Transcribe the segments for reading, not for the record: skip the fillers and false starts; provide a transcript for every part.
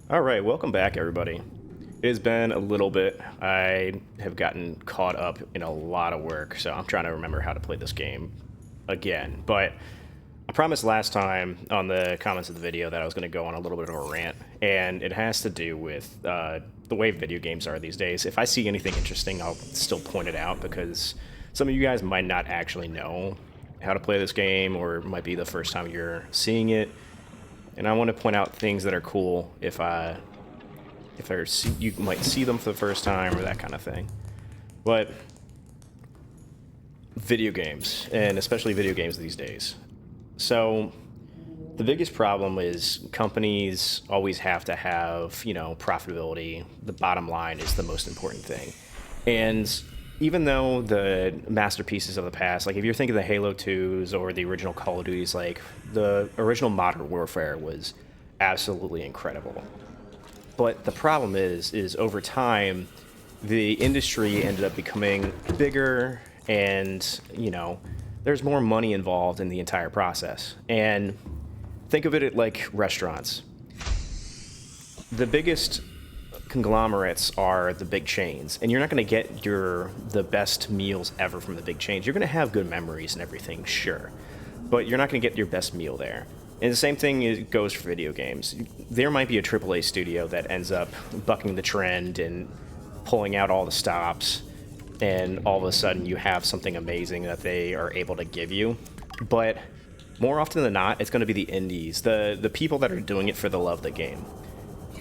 All right, welcome back, everybody. It has been a little bit. I have gotten caught up in a lot of work, so I'm trying to remember how to play this game again. But I promised last time on the comments of the video that I was going to go on a little bit of a rant, and it has to do with the way video games are these days. If I see anything interesting, I'll still point it out because some of you guys might not actually know how to play this game, or it might be the first time you're seeing it. And I want to point out things that are cool if you might see them for the first time or that kind of thing. But video games, and especially video games these days. So the biggest problem is companies always have to have, profitability. The bottom line is the most important thing. And even though the masterpieces of the past, like if you're thinking the Halo 2s or the original Call of Duties, like the original Modern Warfare was absolutely incredible. But the problem is over time, the industry ended up becoming bigger and, there's more money involved in the entire process. And think of it like restaurants. The biggest conglomerates are the big chains, and you're not going to get the best meals ever from the big chains. You're going to have good memories and everything, sure, but you're not going to get your best meal there. And the same thing goes for video games. There might be a AAA studio that ends up bucking the trend and pulling out all the stops, and all of a sudden you have something amazing that they are able to give you. But more often than not, it's going to be the indies, the people that are doing it for the love of the game.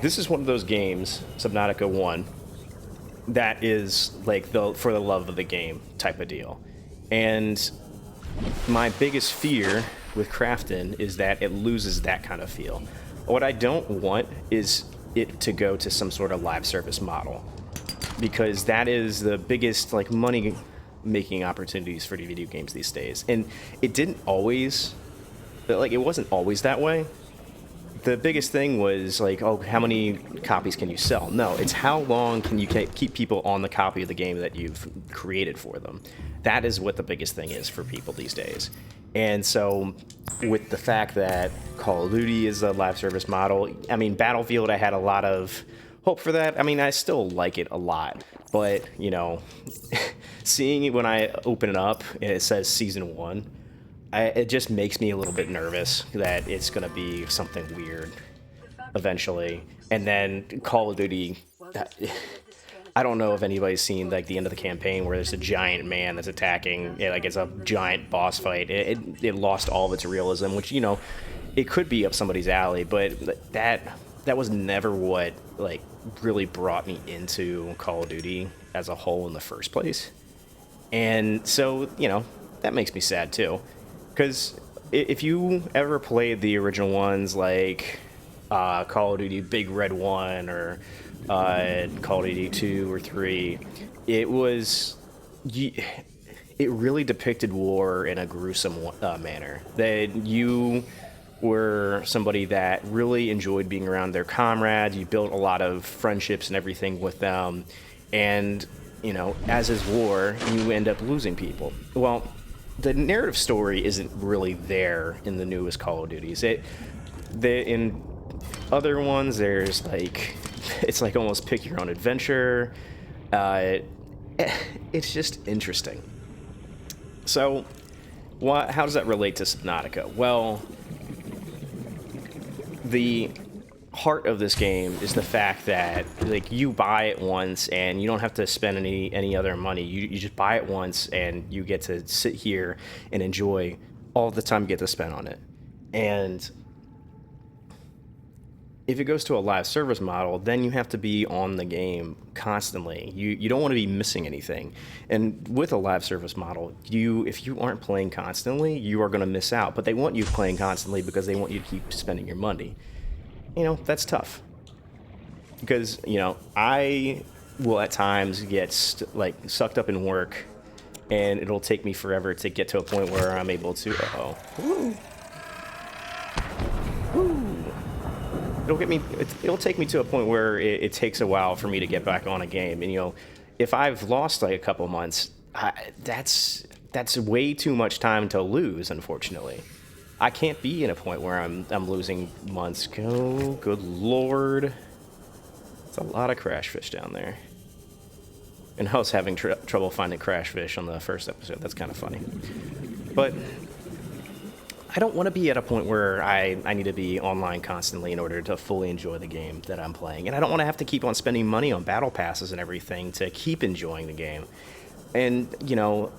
This is one of those games, Subnautica 1, that is like for the love of the game type of deal. And my biggest fear with crafting is that it loses that kind of feel. What I don't want is it to go to some sort of live service model, because that is the biggest money making opportunities for the video games these days. And it wasn't always that way. The biggest thing was how many copies can you sell? No, it's how long can you keep people on the copy of the game that you've created for them. That is what the biggest thing is for people these days. And so with the fact that Call of Duty is a live service model, Battlefield, I had a lot of hope for that. I still like it a lot, but, seeing it when I open it up and it says Season 1, it just makes me a little bit nervous that it's going to be something weird eventually. And then Call of Duty, I don't know if anybody's seen the end of the campaign where there's a giant man that's attacking, it's a giant boss fight. It lost all of its realism, which, it could be up somebody's alley, but that was never what really brought me into Call of Duty as a whole in the first place. And so, that makes me sad too. Because if you ever played the original ones Call of Duty Big Red 1 or Call of Duty 2 or 3, it really depicted war in a gruesome manner. That you were somebody that really enjoyed being around their comrades. You built a lot of friendships and everything with them. And, as is war, you end up losing people. Well, the narrative story isn't really there in the newest Call of Duties. In other ones, there's it's almost pick your own adventure. It's just interesting. So, how does that relate to Subnautica? Well, the heart of this game is the fact that you buy it once and you don't have to spend any other money. You just buy it once and you get to sit here and enjoy all the time you get to spend on it. And if it goes to a live service model, then you have to be on the game constantly. You don't want to be missing anything. And with a live service model, if you aren't playing constantly, you are going to miss out. But they want you playing constantly because they want you to keep spending your money. That's tough. Because, I will at times get sucked up in work, and it'll take me forever to get to a point where I'm able to, It'll take me to a point where it takes a while for me to get back on a game. And, if I've lost a couple months, that's way too much time to lose, unfortunately. I can't be in a point where I'm losing months. Oh, good lord. It's a lot of crash fish down there. And I was having trouble finding crash fish on the first episode. That's kind of funny. But I don't want to be at a point where I need to be online constantly in order to fully enjoy the game that I'm playing. And I don't want to have to keep on spending money on battle passes and everything to keep enjoying the game. And, you know,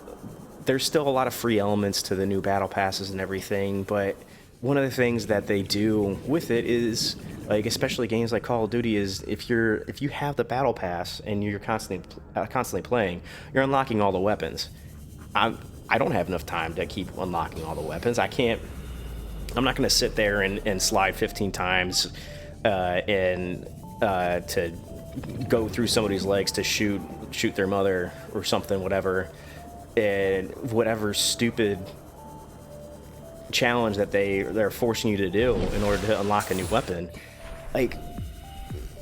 there's still a lot of free elements to the new battle passes and everything, but one of the things that they do with it is, like, especially games like Call of Duty, is if you have the battle pass and you're constantly playing, you're unlocking all the weapons. I don't have enough time to keep unlocking all the weapons. I'm not going to sit there and slide 15 times to go through somebody's legs to shoot their mother or something, whatever, and whatever stupid challenge that they're forcing you to do in order to unlock a new weapon. Like,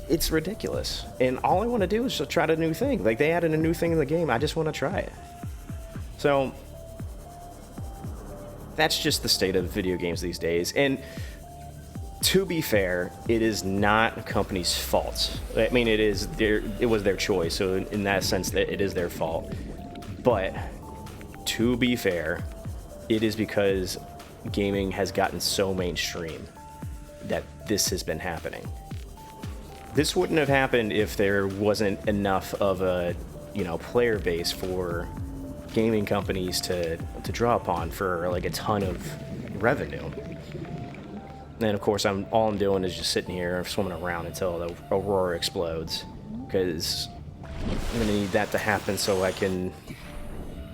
it's ridiculous. And all I want to do is just try a new thing. Like, they added a new thing in the game. I just want to try it. So that's just the state of video games these days. And to be fair, it is not a company's fault. I mean, it was their choice. So in that sense, that it is their fault. But to be fair, it is because gaming has gotten so mainstream that this has been happening. This wouldn't have happened if there wasn't enough of a, player base for gaming companies to draw upon for like a ton of revenue. And of course, all I'm doing is just sitting here swimming around until the Aurora explodes, because I'm gonna need that to happen so I can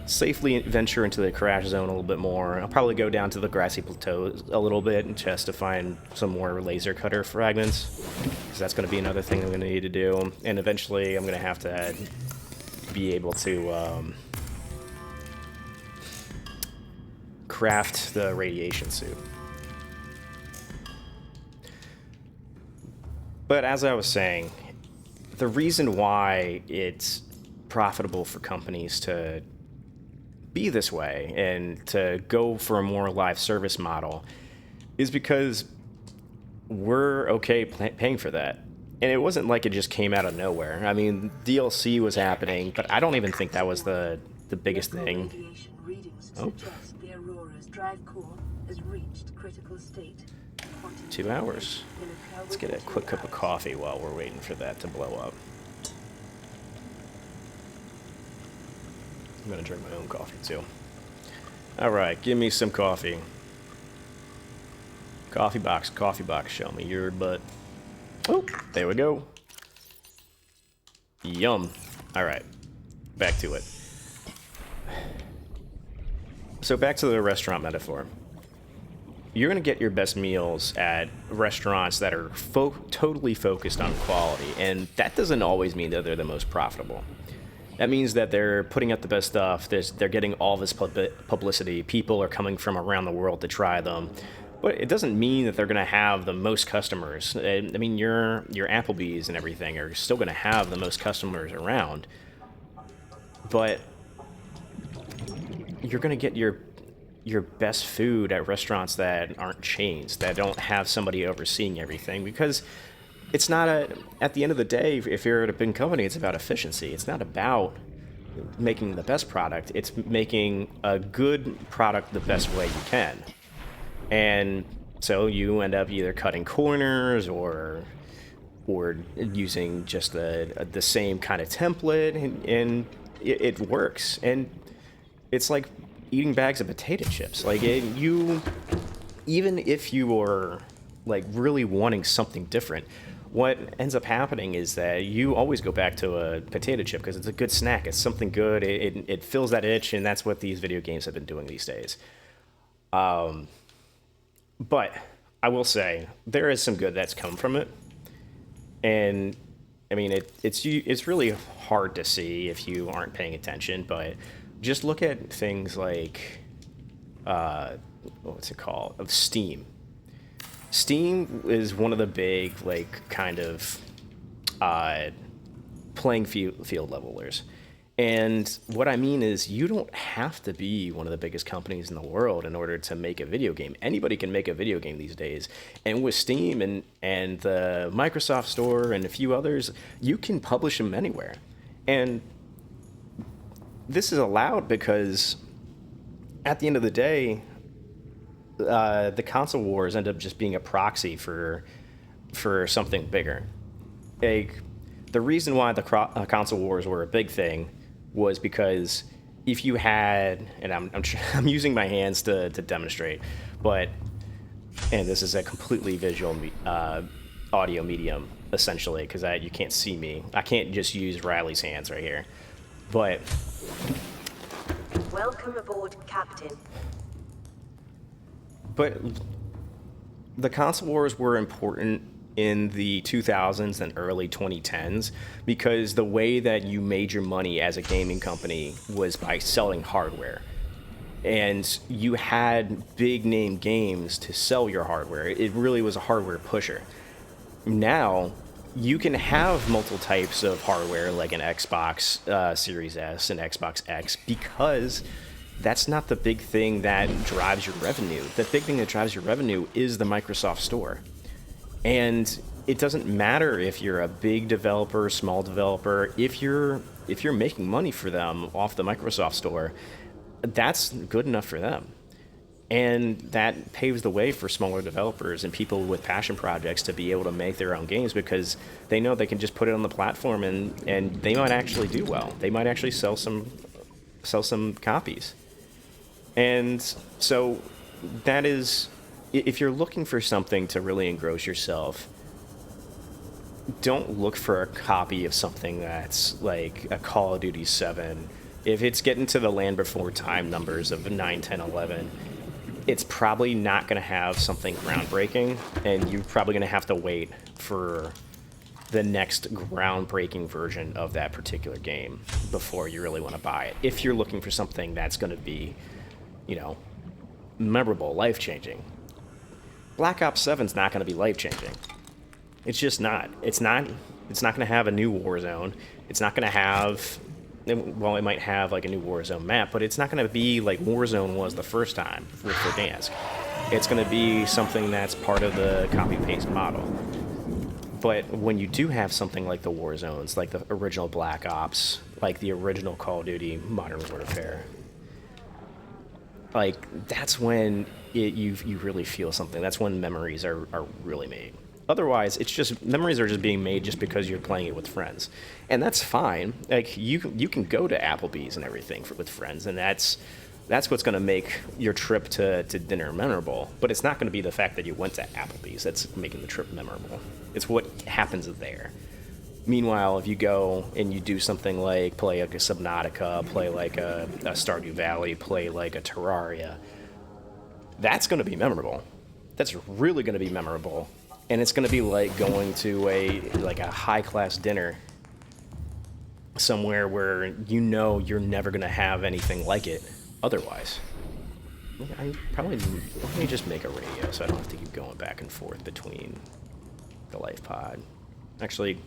safely venture into the crash zone a little bit more. I'll probably go down to the grassy plateau a little bit and just to find some more laser cutter fragments, because that's going to be another thing I'm going to need to do. And eventually I'm going to have to be able to craft the radiation suit. But as I was saying, the reason why it's profitable for companies to be this way and to go for a more live service model is because we're okay paying for that. And it wasn't like it just came out of nowhere. I mean, DLC was happening, but I don't even think that was the biggest thing. Oh. The Aurora's drive core has reached critical state. 2 hours. Let's get a quick cup of coffee while we're waiting for that to blow up. I'm gonna drink my own coffee too. Alright, give me some coffee. Coffee box, show me your butt. Oh, there we go. Yum. Alright, back to it. So back to the restaurant metaphor. You're gonna get your best meals at restaurants that are totally focused on quality, and that doesn't always mean that they're the most profitable. That means that they're putting out the best stuff, they're getting all this publicity, people are coming from around the world to try them, but it doesn't mean that they're going to have the most customers. I mean, your Applebee's and everything are still going to have the most customers around, but you're going to get your best food at restaurants that aren't chains, that don't have somebody overseeing everything, because it's not at the end of the day, if you're at a big company, it's about efficiency. It's not about making the best product. It's making a good product the best way you can. And so you end up either cutting corners or using just the same kind of template, and it works. And it's like eating bags of potato chips. Like, even if you are like really wanting something different, what ends up happening is that you always go back to a potato chip because it's a good snack. It's something good. It fills that itch, and that's what these video games have been doing these days. But I will say there is some good that's come from it, and I mean it's really hard to see if you aren't paying attention. But just look at things like what's it called? Of Steam. Steam is one of the big, like, kind of playing field levelers. And what I mean is, you don't have to be one of the biggest companies in the world in order to make a video game. Anybody can make a video game these days. And with Steam and the Microsoft Store and a few others, you can publish them anywhere. And this is allowed because at the end of the day, the console wars end up just being a proxy for something bigger. Like, the reason why the console wars were a big thing was because if you had, and I'm using my hands to demonstrate, but, and this is a completely visual audio medium essentially, because you can't see me. I can't just use Riley's hands right here, but. Welcome aboard, Captain. But the console wars were important in the 2000s and early 2010s because the way that you made your money as a gaming company was by selling hardware. And you had big name games to sell your hardware. It really was a hardware pusher. Now, you can have multiple types of hardware like an Xbox Series S and Xbox X because that's not the big thing that drives your revenue. The big thing that drives your revenue is the Microsoft Store. And it doesn't matter if you're a big developer, small developer, if you're making money for them off the Microsoft Store, that's good enough for them. And that paves the way for smaller developers and people with passion projects to be able to make their own games because they know they can just put it on the platform and they might actually do well. They might actually sell some copies. And so that is, if you're looking for something to really engross yourself, don't look for a copy of something that's like a Call of Duty 7. If it's getting to the Land Before Time numbers of 9, 10, 11, it's probably not going to have something groundbreaking, and you're probably going to have to wait for the next groundbreaking version of that particular game before you really want to buy it. If you're looking for something that's going to be, memorable, life-changing. Black Ops 7's not going to be life-changing. It's just not. It's not going to have a new Warzone. It's not going to have, well, it might have like a new Warzone map, but it's not going to be like Warzone was the first time with Verdansk. It's going to be something that's part of the copy-paste model. But when you do have something like the Warzones, like the original Black Ops, like the original Call of Duty Modern Warfare, like, that's when you really feel something. That's when memories are really made. Otherwise, it's just, memories are just being made just because you're playing it with friends. And that's fine. Like, you can go to Applebee's and everything with friends, and that's what's going to make your trip to dinner memorable. But it's not going to be the fact that you went to Applebee's that's making the trip memorable. It's what happens there. Meanwhile, if you go and you do something like play like a Subnautica, play like a Stardew Valley, play like a Terraria, that's going to be memorable. That's really going to be memorable. And it's going to be like going to a high-class dinner somewhere where you're never going to have anything like it otherwise. Let me just make a radio so I don't have to keep going back and forth between the life pod. Actually,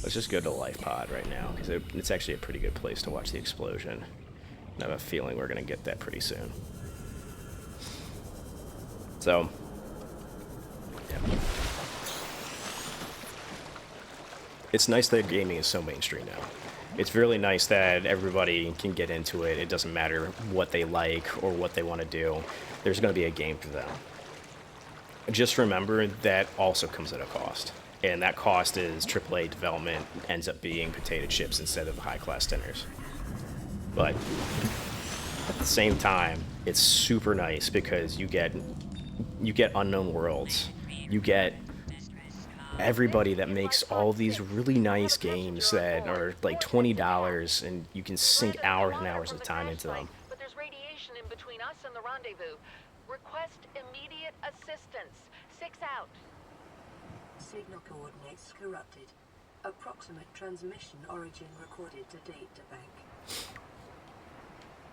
let's just go to the life pod right now, because it's actually a pretty good place to watch the explosion. I have a feeling we're going to get that pretty soon. So, yeah. It's nice that gaming is so mainstream now. It's really nice that everybody can get into it. It doesn't matter what they like or what they want to do. There's going to be a game for them. Just remember that also comes at a cost. And that cost is AAA development ends up being potato chips instead of high-class dinners. But at the same time, it's super nice because you get unknown worlds. You get everybody that makes all these really nice games that are like $20, and you can sink hours and hours of time into them. But there's radiation in between us and the rendezvous. Request immediate assistance. 6 out. Signal coordinates corrupted. Approximate transmission origin recorded to data bank.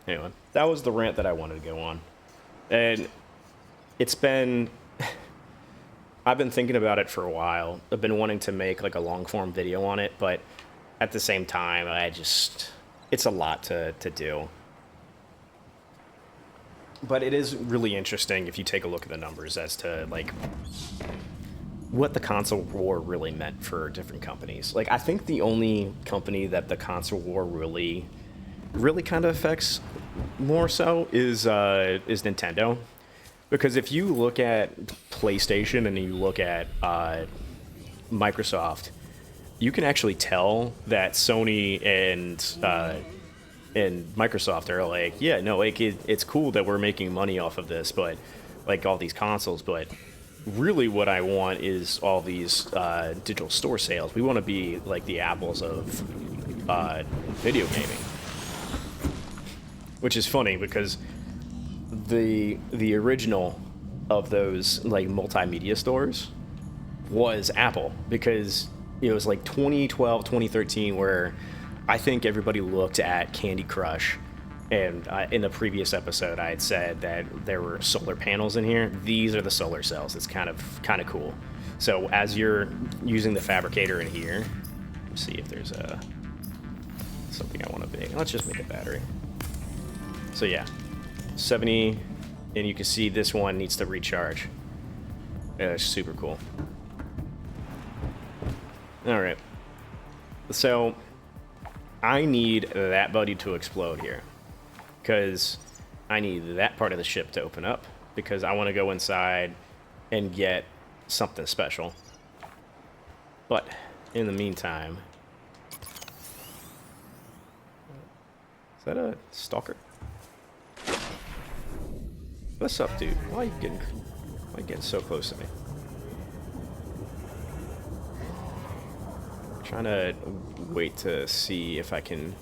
Anyway, that was the rant that I wanted to go on. And it's been... I've been thinking about it for a while. I've been wanting to make like a long-form video on it, but at the same time, it's a lot to do. But it is really interesting if you take a look at the numbers as to, like, what the console war really meant for different companies. Like, I think the only company that the console war really kind of affects more so is Nintendo. Because if you look at PlayStation and you look at Microsoft, you can actually tell that Sony and Microsoft are like, yeah, no, like it's cool that we're making money off of this, but like all these consoles, but really what I want is all these digital store sales. We want to be like the Apples of video gaming, which is funny because the original of those like multimedia stores was Apple, because it was like 2012, 2013 where I think everybody looked at Candy Crush, and in the previous episode I had said that there were solar panels in here. These are the solar cells. It's kind of cool. So as you're using the fabricator in here, let's see if there's something I want to make. Let's just make a battery. So yeah, 70, and you can see this one needs to recharge. Yeah, it's super cool. All right, so I need that buddy to explode here, because I need that part of the ship to open up, because I want to go inside and get something special. But in the meantime, is that a stalker? What's up, dude? Why are you getting so close to me? I'm trying to wait to see if I can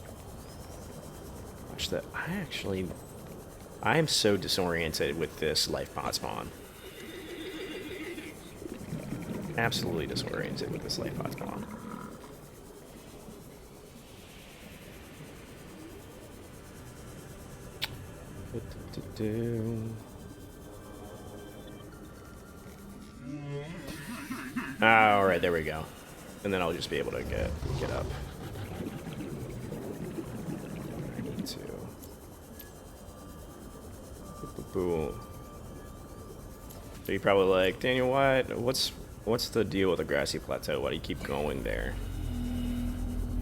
watch that. I am so disoriented with this life pod spawn. Absolutely disoriented with this life pod spawn. All right, there we go. And then I'll just be able to get up. I need to. Boom. So you're probably like, Daniel, what's the deal with the grassy plateau? Why do you keep going there?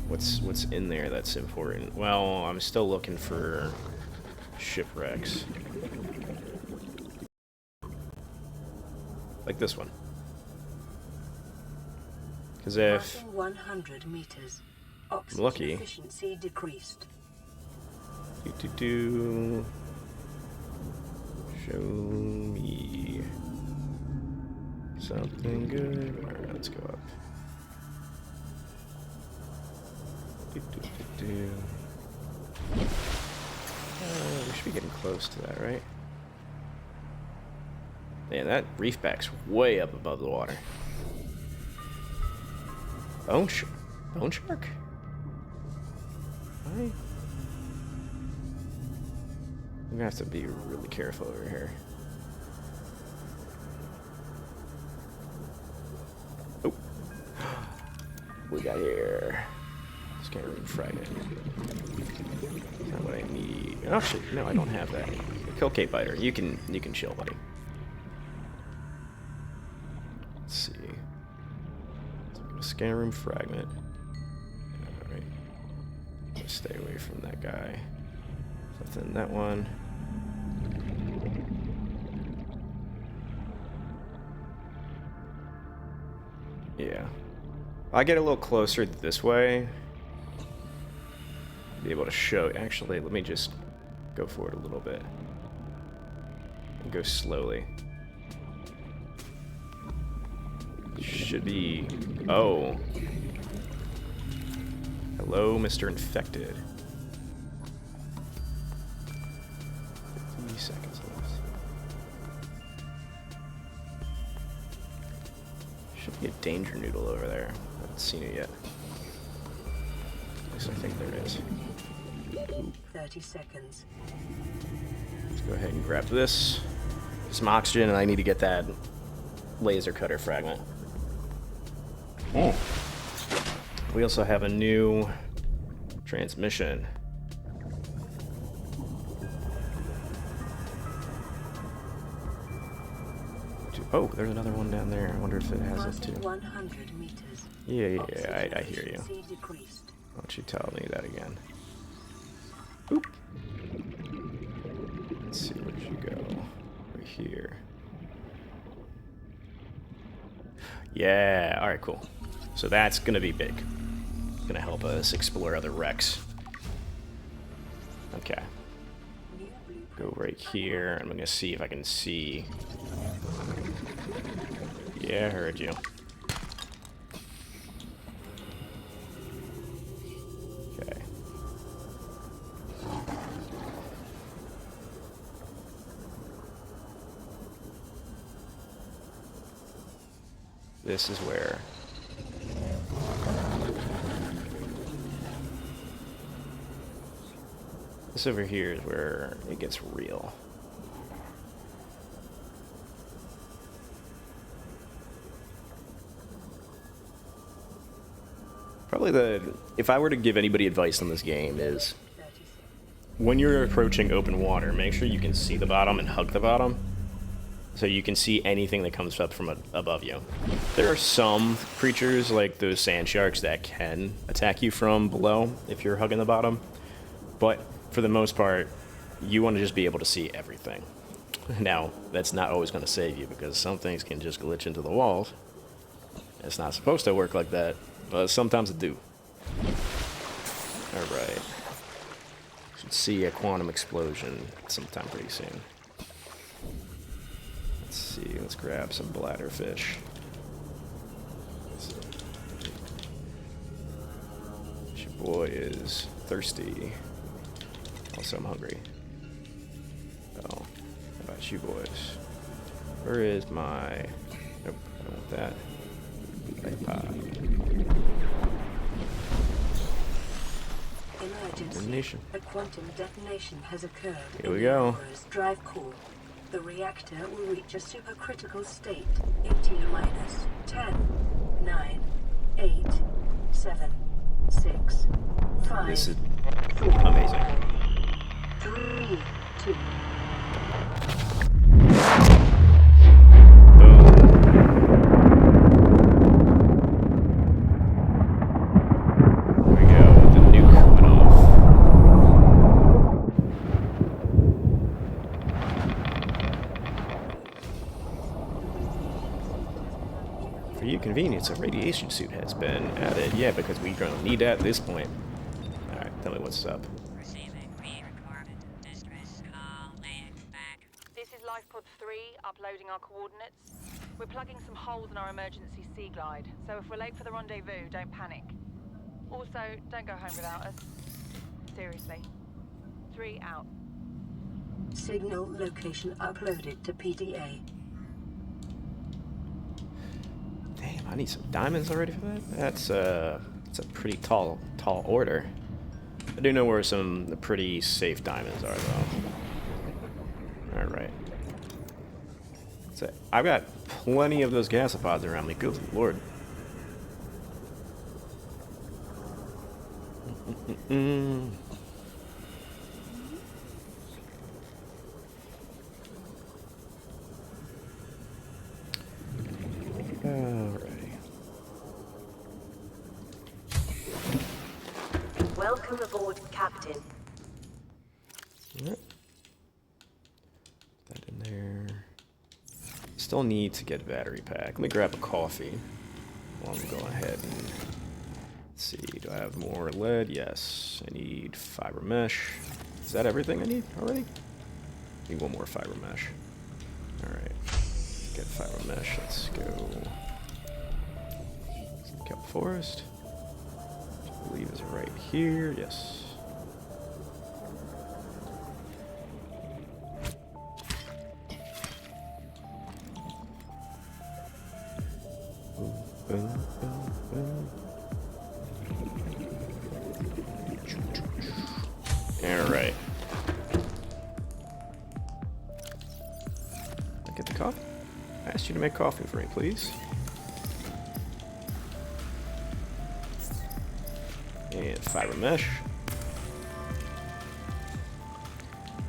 What's in there that's important? Well, I'm still looking for shipwrecks. Like this one. Because if 100 meters, I'm lucky, efficiency decreased. Show me something good. All right, let's go up. We should be getting close to that, right? Man, that reef back's way up above the water. Bone shark? I'm gonna have to be really careful over here. Oh, we got here. Scanning fragment. Not what I need. Actually, no, I don't have that. Kill Cape Biter. You can chill, buddy. Let's see. Scanner room fragment. Alright. Just stay away from that guy. Something in that one. Yeah. I get a little closer this way. Be able to show. Actually, let me just go forward a little bit. And go slowly. Should be. Oh. Hello, Mr. Infected. 50 seconds left. Should be a danger noodle over there. I haven't seen it yet. At least I think there is. 30 seconds. Let's go ahead and grab this. Some oxygen, and I need to get that laser cutter fragment. We also have a new transmission. Oh, there's another one down there. I wonder if it has Past it too. 100 meters. Yeah, I hear you. Oxygen decreased. Why don't you tell me that again? Oop. Let's see, where'd you go? Right here. Yeah, alright, cool. So that's gonna be big. It's gonna help us explore other wrecks. Okay. Go right here. I'm gonna see if I can see. Yeah, I heard you. Okay. This is where. This over here is where it gets real. Probably if I were to give anybody advice on this game is, when you're approaching open water, make sure you can see the bottom and hug the bottom, so you can see anything that comes up from above you. There are some creatures, like those sand sharks, that can attack you from below if you're hugging the bottom, but for the most part, you want to just be able to see everything. Now, that's not always going to save you, because some things can just glitch into the walls. It's not supposed to work like that, but sometimes it do. Alright. Should see a quantum explosion sometime pretty soon. Let's see, let's grab some bladderfish. Your boy is thirsty. Also, I'm hungry. Oh, how about you boys? Where is my... Nope, I don't want that. Emergency. Detonation. A quantum detonation has occurred. Here we go. Aurora's drive core. The reactor will reach a supercritical state in T-minus 10, 9, 8, 7, 6, 5, This is 4, amazing. 3, 2. For your convenience, a radiation suit has been added. Yeah, because we're going to need that at this point. Alright, tell me what's up. Receiving re-recorded distress call. Laying back. This is Lifepod 3, uploading our coordinates. We're plugging some holes in our emergency sea glide, so if we're late for the rendezvous, don't panic. Also, don't go home without us. Seriously. 3 out. Signal location uploaded to PDA. Damn, I need some diamonds already for that? That's a pretty tall order. I do know where some pretty safe diamonds are, though. Alright. So, I've got plenty of those gasopods around me. Good lord. Alrighty. Welcome aboard, Captain. Yep. Put that in there. Still need to get a battery pack. Let me grab a coffee while I'm going ahead and let's see. Do I have more lead? Yes. I need fiber mesh. Is that everything I need already? Need one more fiber mesh. Alright. Get fiber mesh. Let's go. Kelp Forest. I believe is right here. Yes. Boom, boom, boom. All right. Get the coffee. I asked you to make coffee for me, please. And fiber mesh.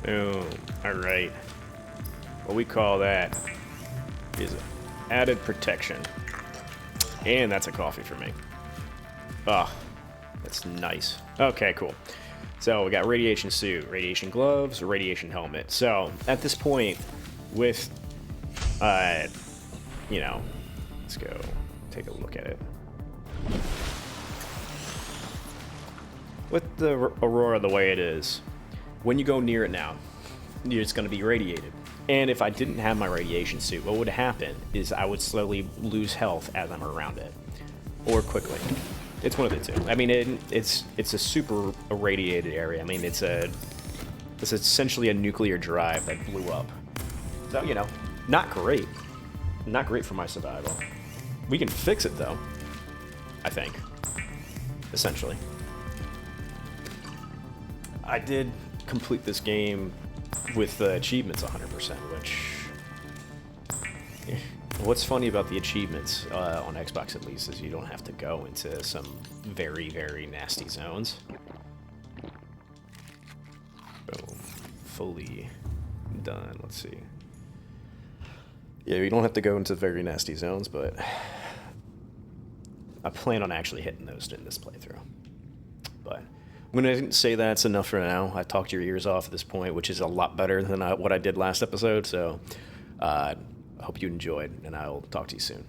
Boom. All right. What we call that? is added protection. And that's a coffee for me. Ah, that's nice. Okay, cool. So we got radiation suit, radiation gloves, radiation helmet. So at this point, with, you know, let's go take a look at it. With the Aurora the way it is, when you go near it now, it's going to be radiated. And if I didn't have my radiation suit, what would happen is I would slowly lose health as I'm around it, or quickly. It's one of the two. I mean, it's a super irradiated area. I mean, it's essentially a nuclear drive that blew up. So, you know, not great. Not great for my survival. We can fix it, though, I think, essentially. I did complete this game with the achievements 100%, which... What's funny about the achievements, on Xbox at least, is you don't have to go into some very, very nasty zones. Boom. Fully done. Let's see. Yeah, you don't have to go into very nasty zones, but I plan on actually hitting those in this playthrough. But I'm going to say that's enough for now. I talked your ears off at this point, which is a lot better than what I did last episode, so I hope you enjoyed, and I'll talk to you soon.